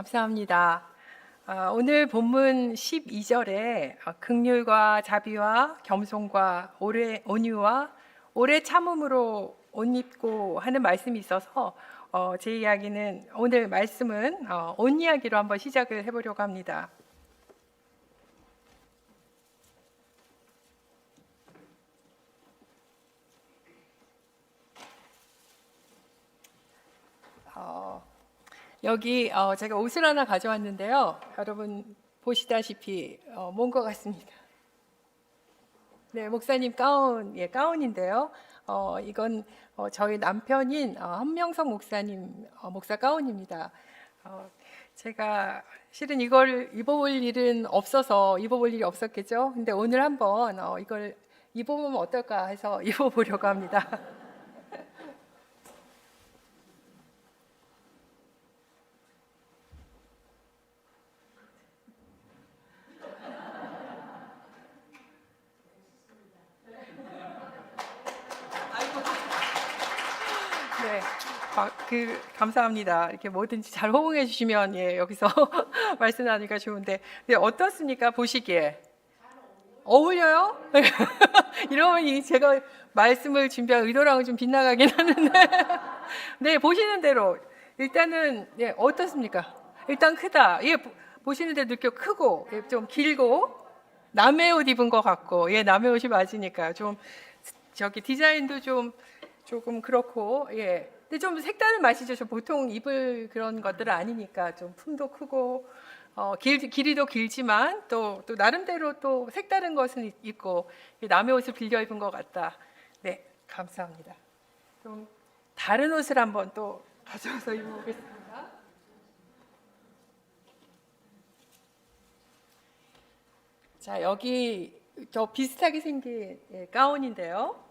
감사합니다. 오늘 본문 12절에 긍휼과 자비와 겸손과 온유와 오래 참음으로 옷 입고 하는 말씀이 있어서 제 이야기는 오늘 말씀은 옷 이야기로 한번 시작을 해보려고 합니다. 여기 제가 옷을 하나 가져왔는데요. 여러분 보시다시피 뭔 것 같습니다. 네, 목사님 가운, 가운인데요. 이건 저희 남편인 한명석 목사님 목사 가운입니다. 제가 실은 이걸 입어볼 일은 없어서 입어볼 일이 없었겠죠. 근데 오늘 한번 이걸 입어보면 어떨까 해서 입어보려고 합니다. 네, 감사합니다. 이렇게 뭐든지 잘 호응해 주시면 여기서 말씀 나누니까 좋은데, 네, 어떻습니까? 보시기에 어울려요? 이러면 제가 말씀을 준비한 의도랑은 좀 빗나가긴 하는데, 네, 보시는 대로 일단은 어떻습니까? 일단 크다. 보시는 대로 이렇게 크고 좀 길고 남의 옷 입은 것 같고, 남의 옷이 맞으니까 좀 저기 디자인도 조금 그렇고, 근데 좀 색다른 맛이죠. 저 보통 입을 그런 것들은 아니니까 좀 품도 크고, 길이도 길지만 또 나름대로 또 색다른 것은 있고, 남의 옷을 빌려 입은 것 같다. 네, 감사합니다. 좀 다른 옷을 한번 또 가져와서 입어보겠습니다. 자, 여기 저 비슷하게 생긴 가운인데요.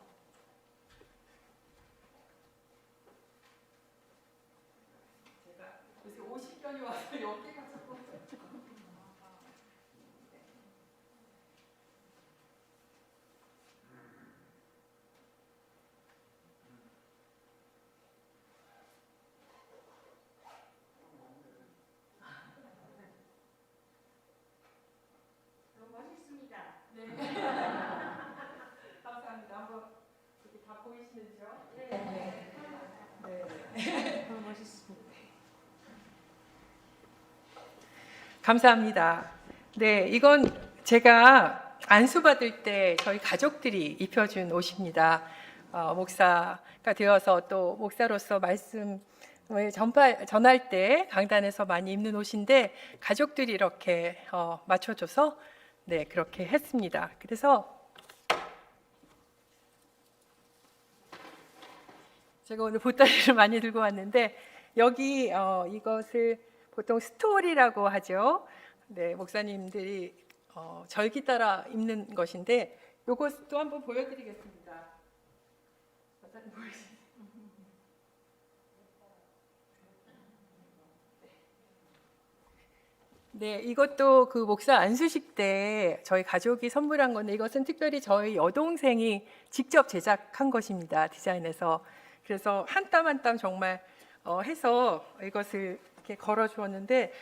그래서 50견이 와서 여기가 조금 너무 멋있습니다. 네. 감사합니다. 한번 이렇게 다 보이시는지요? 네. 네. 너무 멋있습니다. 감사합니다. 네, 이건 제가 안수받을 때 저희 가족들이 입혀준 옷입니다. 목사가 되어서 또 목사로서 말씀을 전할 때 강단에서 많이 입는 옷인데, 가족들이 이렇게 맞춰줘서 네, 그렇게 했습니다. 그래서 제가 오늘 보따리를 많이 들고 왔는데, 여기 이것을 보통 스토리라고 하죠. 네, 목사님들이 절기 따라 입는 것인데, 이것도 한번 보여드리겠습니다. 목사님 보이시죠? 네, 이것도 그 목사 안수식 때 저희 가족이 선물한 건데, 이것은 특별히 저희 여동생이 직접 제작한 것입니다. 디자인해서. 그래서 한 땀 한 땀 정말 해서 이것을 이렇게 걸어 주었는데,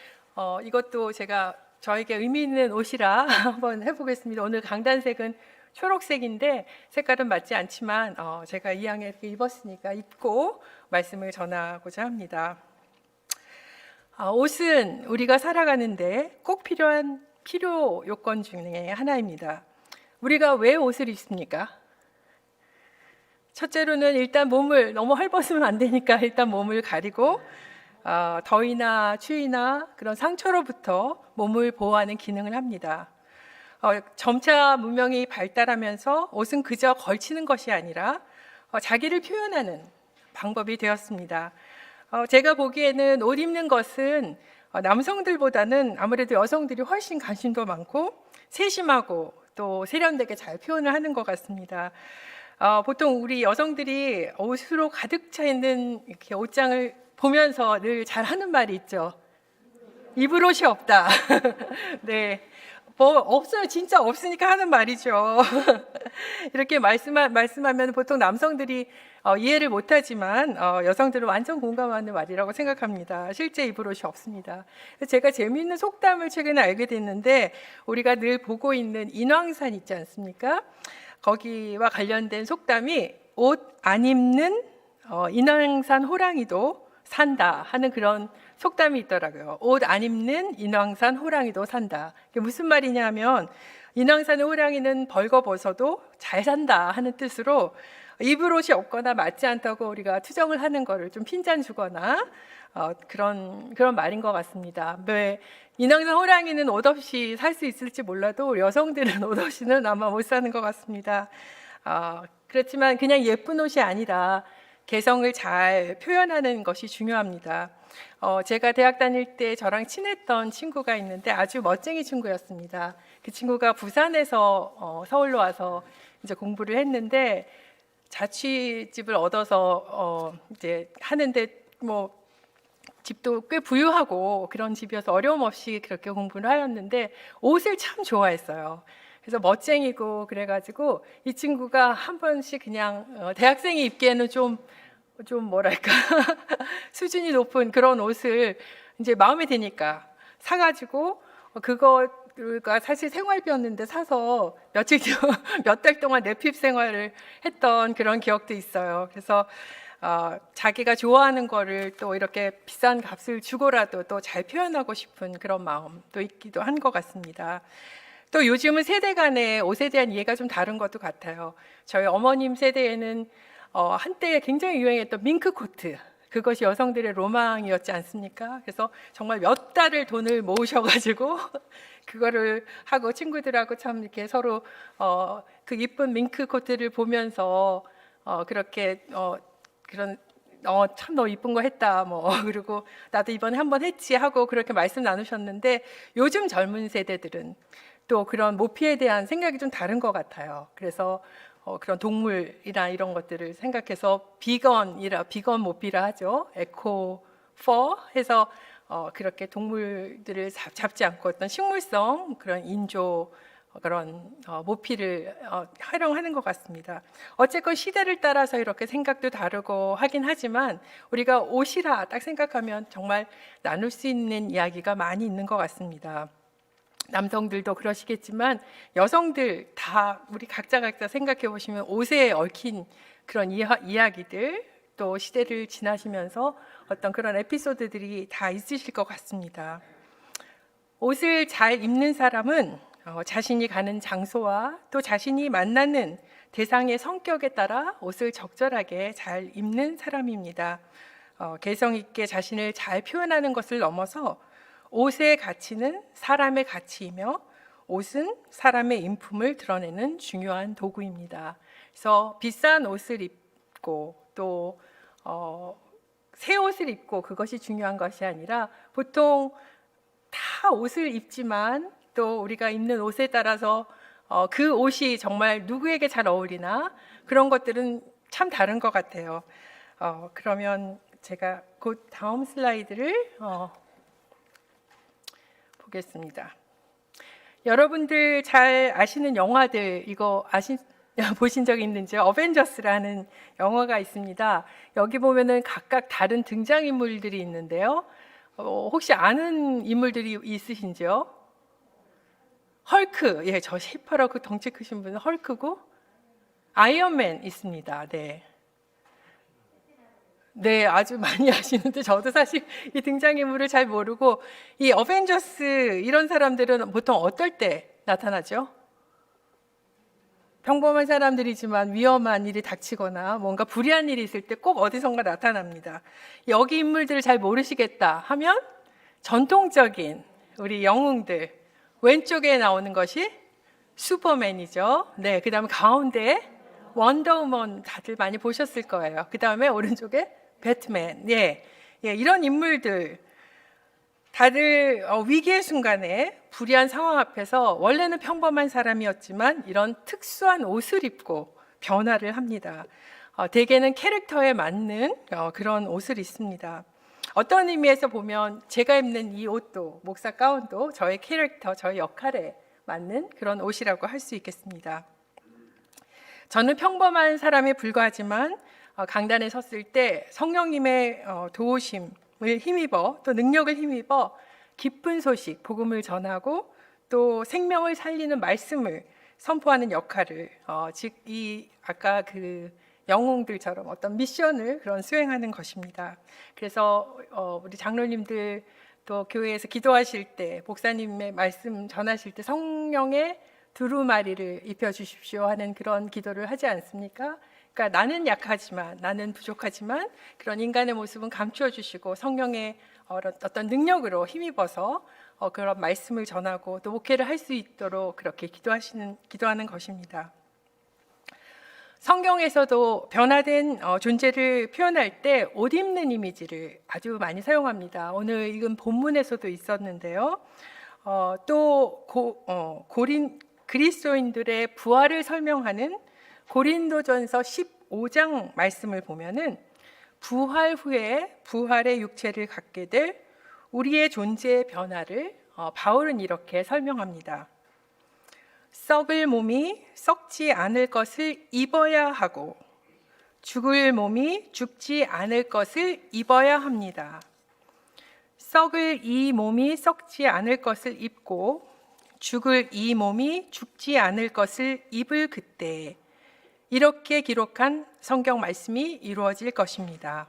이것도 제가 저에게 의미 있는 옷이라 한번 해보겠습니다. 오늘 강단색은 초록색인데 색깔은 맞지 않지만 제가 이왕에 이렇게 입었으니까 입고 말씀을 전하고자 합니다. 옷은 우리가 살아가는데 꼭 필요한 필요 요건 중에 하나입니다. 우리가 왜 옷을 입습니까? 첫째로는 일단 몸을 너무 헐벗으면 안 되니까 일단 몸을 가리고 더위나 추위나 그런 상처로부터 몸을 보호하는 기능을 합니다. 점차 문명이 발달하면서 옷은 그저 걸치는 것이 아니라 자기를 표현하는 방법이 되었습니다. 제가 보기에는 옷 입는 것은 남성들보다는 아무래도 여성들이 훨씬 관심도 많고 세심하고 또 세련되게 잘 표현을 하는 것 같습니다. 보통 우리 여성들이 옷으로 가득 차 있는 이렇게 옷장을 보면서 늘 잘 하는 말이 있죠. 입을 옷이 없다. 네. 뭐 없어요. 진짜 없으니까 하는 말이죠. 이렇게 말씀하면 보통 남성들이 이해를 못하지만 여성들은 완전 공감하는 말이라고 생각합니다. 실제 입으로시 없습니다. 제가 재미있는 속담을 최근에 알게 됐는데 우리가 늘 보고 있는 인왕산 있지 않습니까? 거기와 관련된 속담이 옷 안 입는 인왕산 호랑이도 산다 하는 그런 속담이 있더라고요. 옷 안 입는 인왕산 호랑이도 산다. 이게 무슨 말이냐면 인왕산의 호랑이는 벌거벗어도 잘 산다 하는 뜻으로 입을 옷이 없거나 맞지 않다고 우리가 투정을 하는 거를 좀 핀잔 주거나 그런 말인 것 같습니다. 왜 인왕산 호랑이는 옷 없이 살 수 있을지 몰라도 여성들은 옷 없이는 아마 못 사는 것 같습니다. 그렇지만 그냥 예쁜 옷이 아니라 개성을 잘 표현하는 것이 중요합니다. 제가 대학 다닐 때 저랑 친했던 친구가 있는데 아주 멋쟁이 친구였습니다. 그 친구가 부산에서 서울로 와서 이제 공부를 했는데 자취집을 얻어서 이제 하는데 뭐 집도 꽤 부유하고 그런 집이어서 어려움 없이 그렇게 공부를 하였는데 옷을 참 좋아했어요. 그래서 멋쟁이고 그래가지고 이 친구가 한 번씩 그냥 대학생이 입기에는 좀 뭐랄까 수준이 높은 그런 옷을 이제 마음에 드니까 사가지고 그거가 사실 생활비였는데 사서 몇 달 동안 내핍 생활을 했던 그런 기억도 있어요. 그래서 자기가 좋아하는 거를 또 이렇게 비싼 값을 주고라도 또 잘 표현하고 싶은 그런 마음도 있기도 한 것 같습니다. 또 요즘은 세대 간의 옷에 대한 이해가 좀 다른 것도 같아요. 저희 어머님 세대에는 한때 굉장히 유행했던 밍크 코트, 그것이 여성들의 로망이었지 않습니까? 그래서 정말 몇 달을 돈을 모으셔가지고 그거를 하고 친구들하고 참 이렇게 서로 그 이쁜 밍크 코트를 보면서 그렇게 그런 참 너 이쁜 거 했다 뭐 그리고 나도 이번에 한번 했지 하고 그렇게 말씀 나누셨는데 요즘 젊은 세대들은 또 그런 모피에 대한 생각이 좀 다른 것 같아요. 그래서 그런 동물이나 이런 것들을 생각해서 비건 모피라 하죠. 에코 퍼 해서 그렇게 동물들을 잡지 않고 어떤 식물성 그런 인조 그런 모피를 활용하는 것 같습니다. 어쨌건 시대를 따라서 이렇게 생각도 다르고 하긴 하지만 우리가 옷이라 딱 생각하면 정말 나눌 수 있는 이야기가 많이 있는 것 같습니다. 남성들도 그러시겠지만 여성들 다 우리 각자 생각해 보시면 옷에 얽힌 그런 이야기들 또 시대를 지나시면서 어떤 그런 에피소드들이 다 있으실 것 같습니다. 옷을 잘 입는 사람은 자신이 가는 장소와 또 자신이 만나는 대상의 성격에 따라 옷을 적절하게 잘 입는 사람입니다. 개성 있게 자신을 잘 표현하는 것을 넘어서 옷의 가치는 사람의 가치이며 옷은 사람의 인품을 드러내는 중요한 도구입니다. 그래서 비싼 옷을 입고 또 새 옷을 입고 그것이 중요한 것이 아니라 보통 다 옷을 입지만 또 우리가 입는 옷에 따라서 그 옷이 정말 누구에게 잘 어울리나 그런 것들은 참 다른 것 같아요. 그러면 제가 곧 다음 슬라이드를 보겠습니다. 여러분들 잘 아시는 영화들 이거 보신 적 있는지 어벤져스라는 영화가 있습니다. 여기 보면은 각각 다른 등장인물들이 있는데요. 혹시 아는 인물들이 있으신지요? 헐크, 예, 저 시퍼렇고 덩치 크신 분은 헐크고 아이언맨 있습니다. 네. 네, 아주 많이 아시는데 저도 사실 이 등장인물을 잘 모르고 이 어벤져스 이런 사람들은 보통 어떨 때 나타나죠? 평범한 사람들이지만 위험한 일이 닥치거나 뭔가 불의한 일이 있을 때 꼭 어디선가 나타납니다. 여기 인물들을 잘 모르시겠다 하면 전통적인 우리 영웅들 왼쪽에 나오는 것이 슈퍼맨이죠. 네, 그 다음에 가운데에 원더우먼 다들 많이 보셨을 거예요. 그 다음에 오른쪽에 배트맨. 예, 이런 인물들 다들 위기의 순간에 불의한 상황 앞에서 원래는 평범한 사람이었지만 이런 특수한 옷을 입고 변화를 합니다. 대개는 캐릭터에 맞는 그런 옷을 입습니다. 어떤 의미에서 보면 제가 입는 이 옷도 목사 가운도 저의 캐릭터, 저의 역할에 맞는 그런 옷이라고 할 수 있겠습니다. 저는 평범한 사람에 불과하지만 강단에 섰을 때 성령님의 도우심을 힘입어 또 능력을 힘입어 기쁜 소식, 복음을 전하고 또 생명을 살리는 말씀을 선포하는 역할을 즉 이 아까 그 영웅들처럼 어떤 미션을 그런 수행하는 것입니다. 그래서 우리 장로님들 또 교회에서 기도하실 때 목사님의 말씀 전하실 때 성령의 두루마리를 입혀주십시오 하는 그런 기도를 하지 않습니까? 그러니까 나는 약하지만 나는 부족하지만 그런 인간의 모습은 감추어 주시고 성령의 어떤 능력으로 힘입어서 그런 말씀을 전하고 또 목회를 할 수 있도록 그렇게 기도하는 것입니다. 성경에서도 변화된 존재를 표현할 때 옷 입는 이미지를 아주 많이 사용합니다. 오늘 읽은 본문에서도 있었는데요. 또 그리스도인들의 부활을 설명하는 고린도전서 15장 말씀을 보면은 부활 후에 부활의 육체를 갖게 될 우리의 존재의 변화를 바울은 이렇게 설명합니다. 썩을 몸이 썩지 않을 것을 입어야 하고 죽을 몸이 죽지 않을 것을 입어야 합니다. 썩을 이 몸이 썩지 않을 것을 입고 죽을 이 몸이 죽지 않을 것을 입을 그때 이렇게 기록한 성경 말씀이 이루어질 것입니다.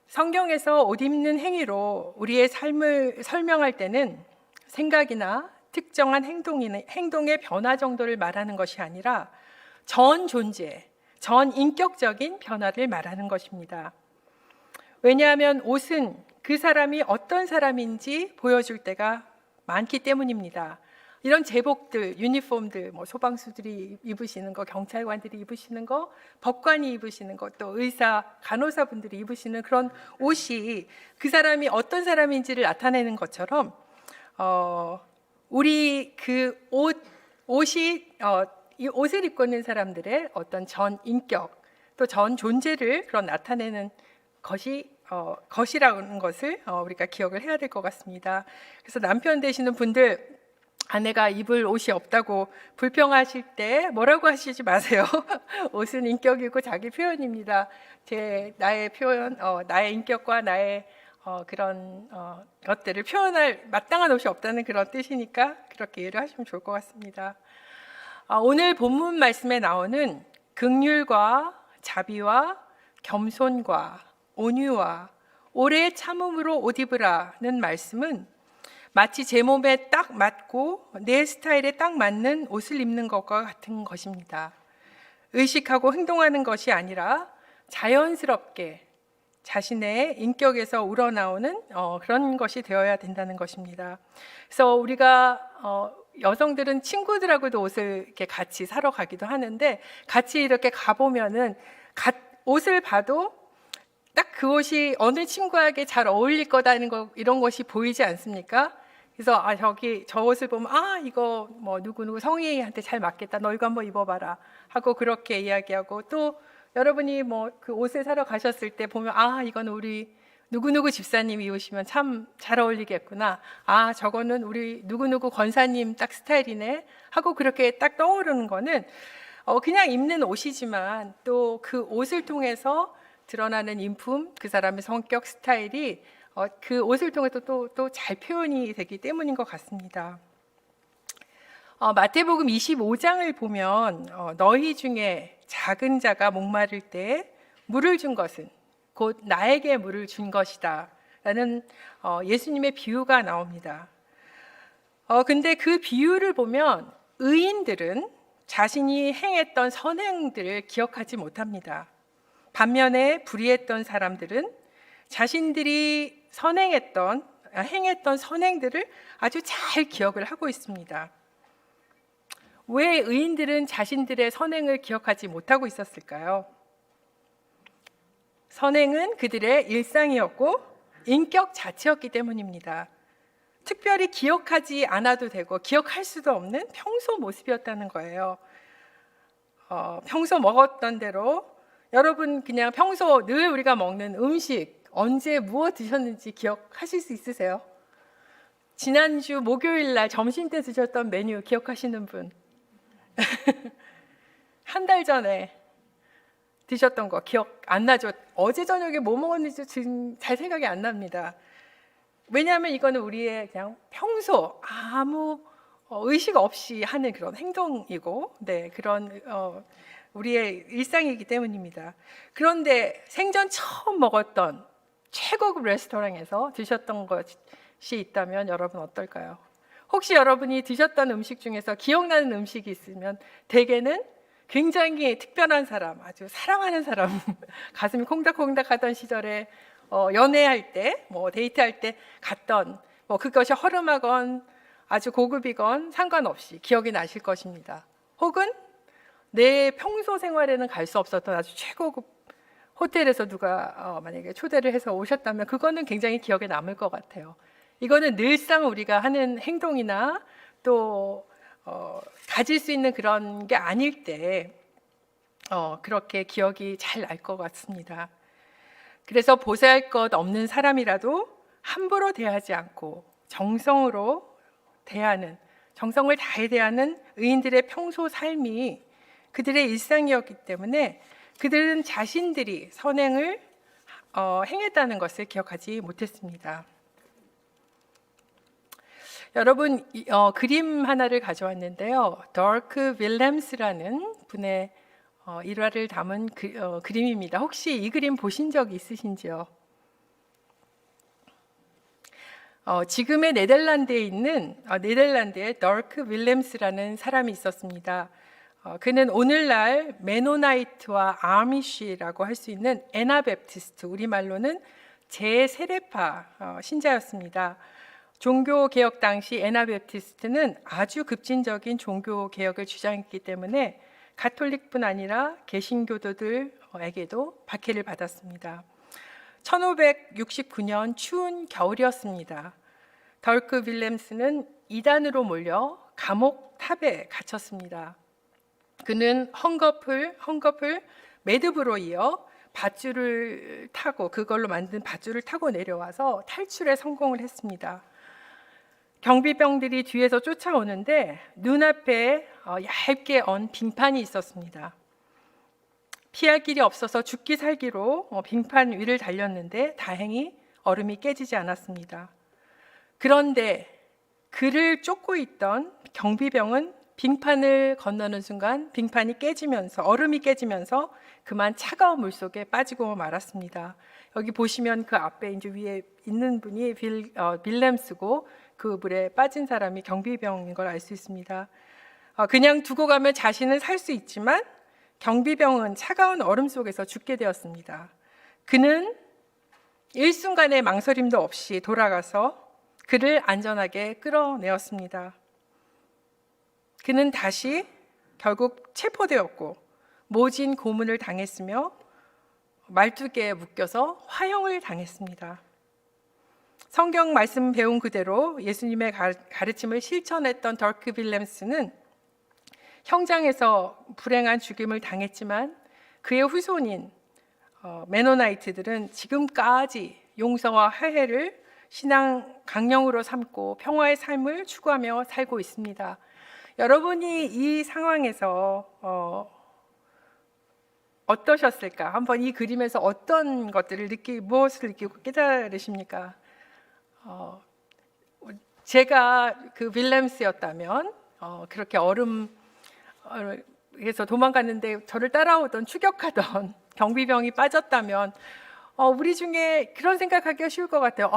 성경에서 옷 입는 행위로 우리의 삶을 설명할 때는 생각이나 특정한 행동의 변화 정도를 말하는 것이 아니라 전 존재, 전 인격적인 변화를 말하는 것입니다. 왜냐하면 옷은 그 사람이 어떤 사람인지 보여줄 때가 많기 때문입니다. 이런 제복들, 유니폼들, 소방수들이 입으시는 거, 경찰관들이 입으시는 거, 법관이 입으시는 것, 또 의사, 간호사분들이 입으시는 그런 옷이 그 사람이 어떤 사람인지를 나타내는 것처럼 우리 그 옷이 이 옷을 입고 있는 사람들의 어떤 전 인격, 또 전 존재를 그런 나타내는 것이라는 것을 우리가 기억을 해야 될 것 같습니다. 그래서 남편 되시는 분들 아내가 입을 옷이 없다고 불평하실 때 뭐라고 하시지 마세요. 옷은 인격이고 자기 표현입니다. 나의 표현, 나의 인격과 나의 그런 것들을 표현할 마땅한 옷이 없다는 그런 뜻이니까 그렇게 이해를 하시면 좋을 것 같습니다. 오늘 본문 말씀에 나오는 긍휼과 자비와 겸손과 온유와 오래 참음으로 옷 입으라는 말씀은 마치 제 몸에 딱 맞고 내 스타일에 딱 맞는 옷을 입는 것과 같은 것입니다. 의식하고 행동하는 것이 아니라 자연스럽게 자신의 인격에서 우러나오는 그런 것이 되어야 된다는 것입니다. 그래서 우리가 여성들은 친구들하고도 옷을 이렇게 같이 사러 가기도 하는데 같이 이렇게 가보면은 옷을 봐도 딱 그 옷이 어느 친구에게 잘 어울릴 거다는 거 이런 것이 보이지 않습니까? 그래서 저 옷을 보면 이거 누구누구 성희한테 잘 맞겠다. 너 이거 한번 입어봐라 하고 그렇게 이야기하고 또 여러분이 그 옷을 사러 가셨을 때 보면 이거는 우리 누구누구 집사님이 입으시면 참 잘 어울리겠구나. 저거는 우리 누구누구 권사님 딱 스타일이네 하고 그렇게 딱 떠오르는 거는 그냥 입는 옷이지만 또 그 옷을 통해서 드러나는 인품, 그 사람의 성격 스타일이 그 옷을 통해서 또 잘 표현이 되기 때문인 것 같습니다. 마태복음 25장을 보면 너희 중에 작은 자가 목마를 때 물을 준 것은 곧 나에게 물을 준 것이다 라는 예수님의 비유가 나옵니다. 근데 그 비유를 보면 의인들은 자신이 행했던 선행들을 기억하지 못합니다. 반면에 불의했던 사람들은 자신들이 행했던 선행들을 아주 잘 기억을 하고 있습니다. 왜 의인들은 자신들의 선행을 기억하지 못하고 있었을까요? 선행은 그들의 일상이었고 인격 자체였기 때문입니다. 특별히 기억하지 않아도 되고 기억할 수도 없는 평소 모습이었다는 거예요. 평소 먹었던 대로 여러분 그냥 평소 늘 우리가 먹는 음식 언제 무엇 드셨는지 기억하실 수 있으세요? 지난주 목요일 날 점심 때 드셨던 메뉴 기억하시는 분? 한 달 전에 드셨던 거 기억 안 나죠? 어제 저녁에 뭐 먹었는지 지금 잘 생각이 안 납니다. 왜냐하면 이거는 우리의 그냥 평소 아무 의식 없이 하는 그런 행동이고, 네, 그런 우리의 일상이기 때문입니다. 그런데 생전 처음 먹었던 최고급 레스토랑에서 드셨던 것이 있다면 여러분 어떨까요? 혹시 여러분이 드셨던 음식 중에서 기억나는 음식이 있으면 대개는 굉장히 특별한 사람, 아주 사랑하는 사람, 가슴이 콩닥콩닥 하던 시절에 연애할 때, 뭐 데이트할 때 갔던, 뭐 그것이 허름하건 아주 고급이건 상관없이 기억이 나실 것입니다. 혹은 내 평소 생활에는 갈 수 없었던 아주 최고급 호텔에서 누가 만약에 초대를 해서 오셨다면 그거는 굉장히 기억에 남을 것 같아요. 이거는 늘상 우리가 하는 행동이나 또 가질 수 있는 그런 게 아닐 때 그렇게 기억이 잘 날 것 같습니다. 그래서 보잘것 없는 사람이라도 함부로 대하지 않고 정성으로 대하는, 정성을 다해 대하는 의인들의 평소 삶이 그들의 일상이었기 때문에 그들은 자신들이 선행을 행했다는 것을 기억하지 못했습니다. 여러분, 그림 하나를 가져왔는데요. 더크 윌렘스라는 분의 일화를 담은 그림입니다. 혹시 이 그림 보신 적 있으신지요? 지금의 네덜란드에 있는 네덜란드의 더크 윌렘스라는 사람이 있었습니다. 그는 오늘날 메노나이트와 아미쉬라고 할 수 있는 에나베프티스트, 우리말로는 제세례파 신자였습니다. 종교개혁 당시 에나베프티스트는 아주 급진적인 종교개혁을 주장했기 때문에 가톨릭뿐 아니라 개신교도들에게도 박해를 받았습니다. 1569년 추운 겨울이었습니다. 덜크 윌렘스는 이단으로 몰려 감옥 탑에 갇혔습니다. 그는 헝겊을 매듭으로 이어 밧줄을 타고, 그걸로 만든 밧줄을 타고 내려와서 탈출에 성공을 했습니다. 경비병들이 뒤에서 쫓아오는데 눈앞에 얇게 언 빙판이 있었습니다. 피할 길이 없어서 죽기 살기로 빙판 위를 달렸는데 다행히 얼음이 깨지지 않았습니다. 그런데 그를 쫓고 있던 경비병은 빙판을 건너는 순간 빙판이 깨지면서, 얼음이 깨지면서 그만 차가운 물속에 빠지고 말았습니다. 여기 보시면 그 앞에 이제 위에 있는 분이 윌렘스고 그 물에 빠진 사람이 경비병인 걸 알 수 있습니다. 그냥 두고 가면 자신은 살 수 있지만 경비병은 차가운 얼음 속에서 죽게 되었습니다. 그는 일순간의 망설임도 없이 돌아가서 그를 안전하게 끌어내었습니다. 그는 다시 결국 체포되었고 모진 고문을 당했으며 말뚝에 묶여서 화형을 당했습니다. 성경 말씀 배운 그대로 예수님의 가르침을 실천했던 덜크 윌렘스는 형장에서 불행한 죽임을 당했지만 그의 후손인 메노나이트들은 지금까지 용서와 화해를 신앙 강령으로 삼고 평화의 삶을 추구하며 살고 있습니다. 여러분이 이 상황에서 어떠셨을까? 한번 이 그림에서 어떤 것들을 무엇을 느끼고 깨달으십니까? 제가 그 윌렘스였다면 그렇게 얼음에서 도망갔는데 저를 따라오던 추격하던 경비병이 빠졌다면 우리 중에 그런 생각하기가 쉬울 것 같아요.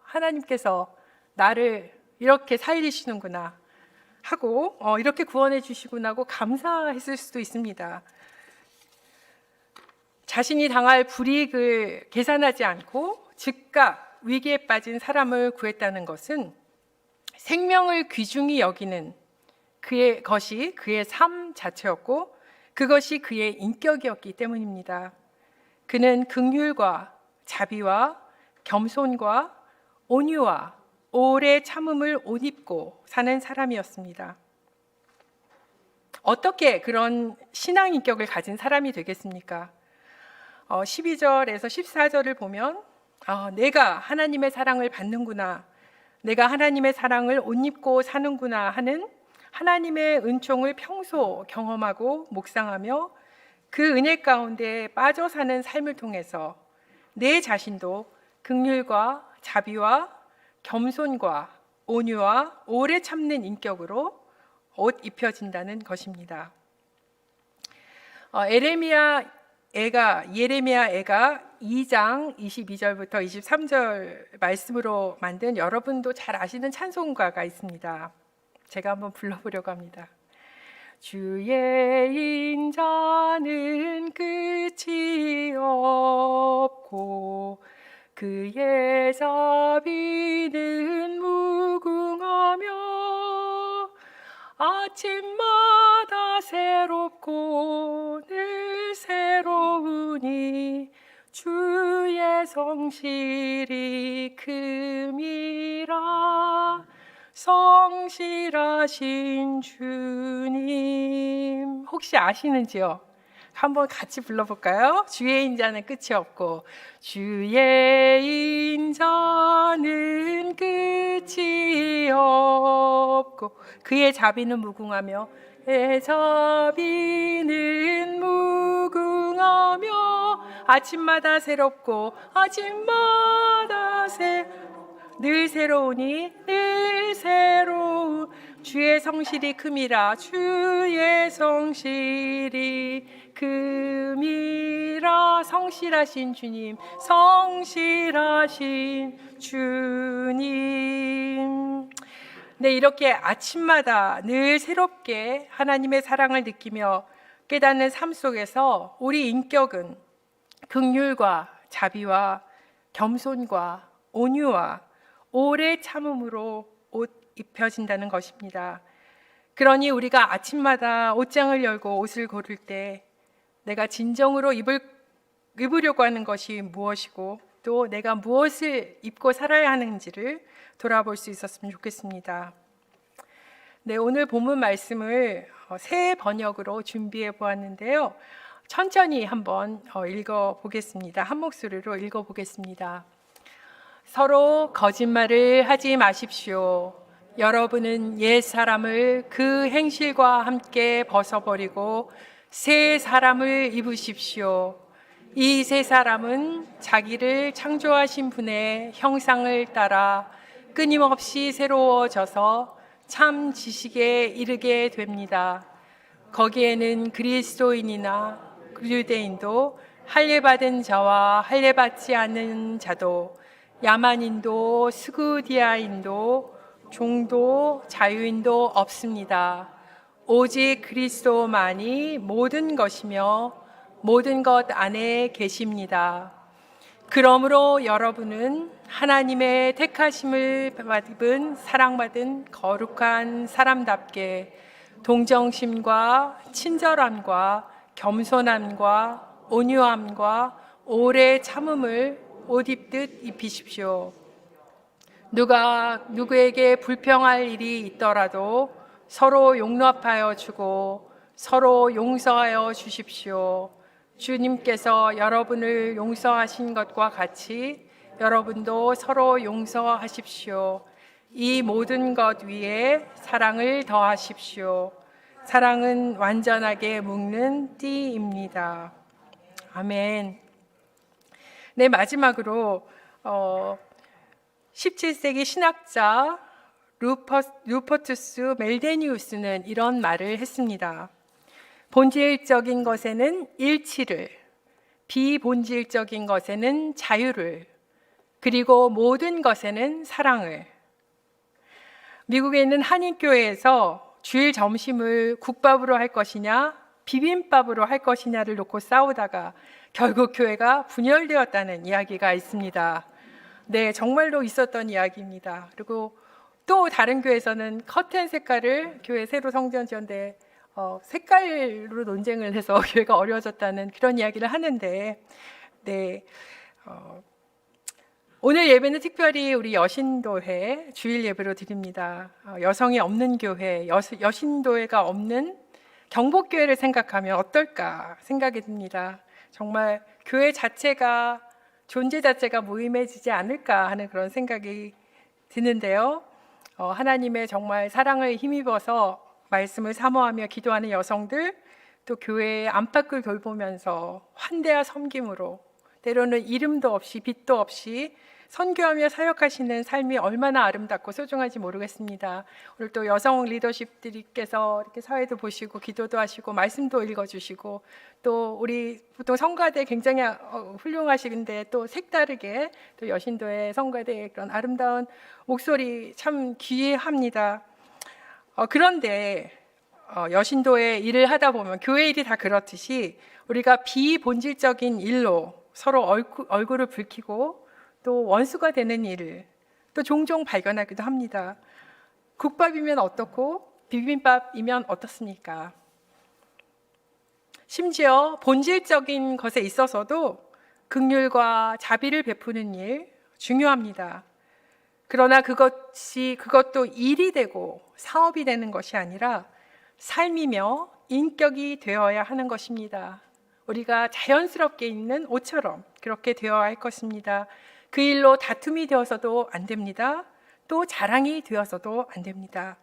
하나님께서 나를 이렇게 살리시는구나 하고 이렇게 구원해 주시구나 하고 감사했을 수도 있습니다. 자신이 당할 불이익을 계산하지 않고 즉각 위기에 빠진 사람을 구했다는 것은 생명을 귀중히 여기는 것이 그의 삶 자체였고 그것이 그의 인격이었기 때문입니다. 그는 긍휼과 자비와 겸손과 온유와 오래 참음을 옷 입고 사는 사람이었습니다. 어떻게 그런 신앙 인격을 가진 사람이 되겠습니까? 12절에서 14절을 보면 내가 하나님의 사랑을 받는구나, 내가 하나님의 사랑을 옷 입고 사는구나 하는 하나님의 은총을 평소 경험하고 묵상하며 그 은혜 가운데 빠져 사는 삶을 통해서 내 자신도 긍휼과 자비와 겸손과 온유와 오래 참는 인격으로 옷 입혀진다는 것입니다. 예레미야 애가 2장 22절부터 23절 말씀으로 만든 여러분도 잘 아시는 찬송가가 있습니다. 제가 한번 불러보려고 합니다. 주의 인자는 끝이 없고 그의 자비는 무궁하며 아침마다 새롭고 늘 새로우니 주의 성실이 큼이라. 성실하신 주님, 혹시 아시는지요? 한번 같이 불러볼까요? 주의 인자는 끝이 없고 주의 인자는 끝이 없고 그의 자비는 무궁하며 그의 자비는 무궁하며 아침마다 새롭고 아침마다 늘 새로우니 늘 새로운 주의 성실이 큼이라. 주의 성실이 큼이라. 성실하신 주님, 성실하신 주님. 네, 이렇게 아침마다 늘 새롭게 하나님의 사랑을 느끼며 깨닫는 삶 속에서 우리 인격은 긍휼과 자비와 겸손과 온유와 오래 참음으로 옷 입혀진다는 것입니다. 그러니 우리가 아침마다 옷장을 열고 옷을 고를 때 내가 진정으로 입으려고 하는 것이 무엇이고 또 내가 무엇을 입고 살아야 하는지를 돌아볼 수 있었으면 좋겠습니다. 네, 오늘 본문 말씀을 새 번역으로 준비해 보았는데요. 천천히 한번 읽어보겠습니다. 한 목소리로 읽어보겠습니다. 서로 거짓말을 하지 마십시오. 여러분은 옛 사람을 그 행실과 함께 벗어버리고 새 사람을 입으십시오. 이 새 사람은 자기를 창조하신 분의 형상을 따라 끊임없이 새로워져서 참 지식에 이르게 됩니다. 거기에는 그리스도인이나 유대인도 할례받은 자와 할례받지 않는 자도 야만인도 스구디아인도 종도 자유인도 없습니다. 오직 그리스도만이 모든 것이며 모든 것 안에 계십니다. 그러므로 여러분은 하나님의 택하심을 받은 사랑받은 거룩한 사람답게 동정심과 친절함과 겸손함과 온유함과 오래 참음을 옷 입듯 입히십시오. 누가 누구에게 불평할 일이 있더라도 서로 용납하여 주고 서로 용서하여 주십시오. 주님께서 여러분을 용서하신 것과 같이 여러분도 서로 용서하십시오. 이 모든 것 위에 사랑을 더하십시오. 사랑은 완전하게 묶는 띠입니다. 아멘. 네, 마지막으로 17세기 신학자 루퍼투스 멜데니우스는 이런 말을 했습니다. 본질적인 것에는 일치를, 비본질적인 것에는 자유를, 그리고 모든 것에는 사랑을. 미국에 있는 한인교회에서 주일 점심을 국밥으로 할 것이냐 비빔밥으로 할 것이냐를 놓고 싸우다가 결국 교회가 분열되었다는 이야기가 있습니다. 네, 정말로 있었던 이야기입니다. 그리고 또 다른 교회에서는 커튼 색깔을 교회 새로 성전 지었는데 색깔로 논쟁을 해서 교회가 어려워졌다는 그런 이야기를 하는데, 네, 오늘 예배는 특별히 우리 여신도회 주일 예배로 드립니다. 여성이 없는 교회, 여신도회가 없는 경복교회를 생각하면 어떨까 생각이 듭니다. 정말 교회 자체가, 존재 자체가 무의미해지지 않을까 하는 그런 생각이 드는데요. 하나님의 정말 사랑을 힘입어서 말씀을 사모하며 기도하는 여성들, 또 교회의 안팎을 돌보면서 환대와 섬김으로 때로는 이름도 없이 빛도 없이 선교하며 사역하시는 삶이 얼마나 아름답고 소중한지 모르겠습니다. 오늘 또 여성 리더십들께서 이렇게 사회도 보시고 기도도 하시고 말씀도 읽어주시고, 또 우리 보통 성가대 굉장히 훌륭하시는데 또 색다르게 또 여신도의 성가대의 그런 아름다운 목소리 참 귀합니다. 그런데 여신도의 일을 하다 보면 교회 일이 다 그렇듯이 우리가 비본질적인 일로 서로 얼굴을 붉히고 또 원수가 되는 일을 또 종종 발견하기도 합니다. 국밥이면 어떻고 비빔밥이면 어떻습니까? 심지어 본질적인 것에 있어서도 긍휼과 자비를 베푸는 일 중요합니다. 그러나 그것도 일이 되고 사업이 되는 것이 아니라 삶이며 인격이 되어야 하는 것입니다. 우리가 자연스럽게 있는 옷처럼 그렇게 되어야 할 것입니다. 그 일로 다툼이 되어서도 안 됩니다. 또 자랑이 되어서도 안 됩니다.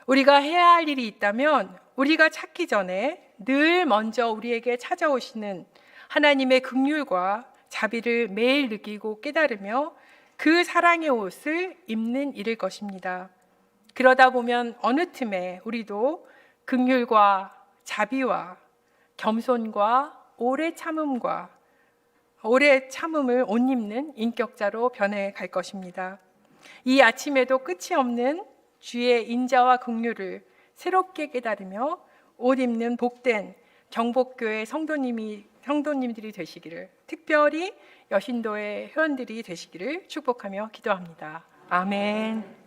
우리가 해야 할 일이 있다면 우리가 찾기 전에 늘 먼저 우리에게 찾아오시는 하나님의 긍휼과 자비를 매일 느끼고 깨달으며 그 사랑의 옷을 입는 일일 것입니다. 그러다 보면 어느 틈에 우리도 긍휼과 자비와 겸손과 오래 참음을 옷 입는 인격자로 변해갈 것입니다. 이 아침에도 끝이 없는 주의 인자와 긍휼을 새롭게 깨달으며 옷 입는 복된 경복교회 성도님들이 되시기를, 특별히 여신도의 회원들이 되시기를 축복하며 기도합니다. 아멘.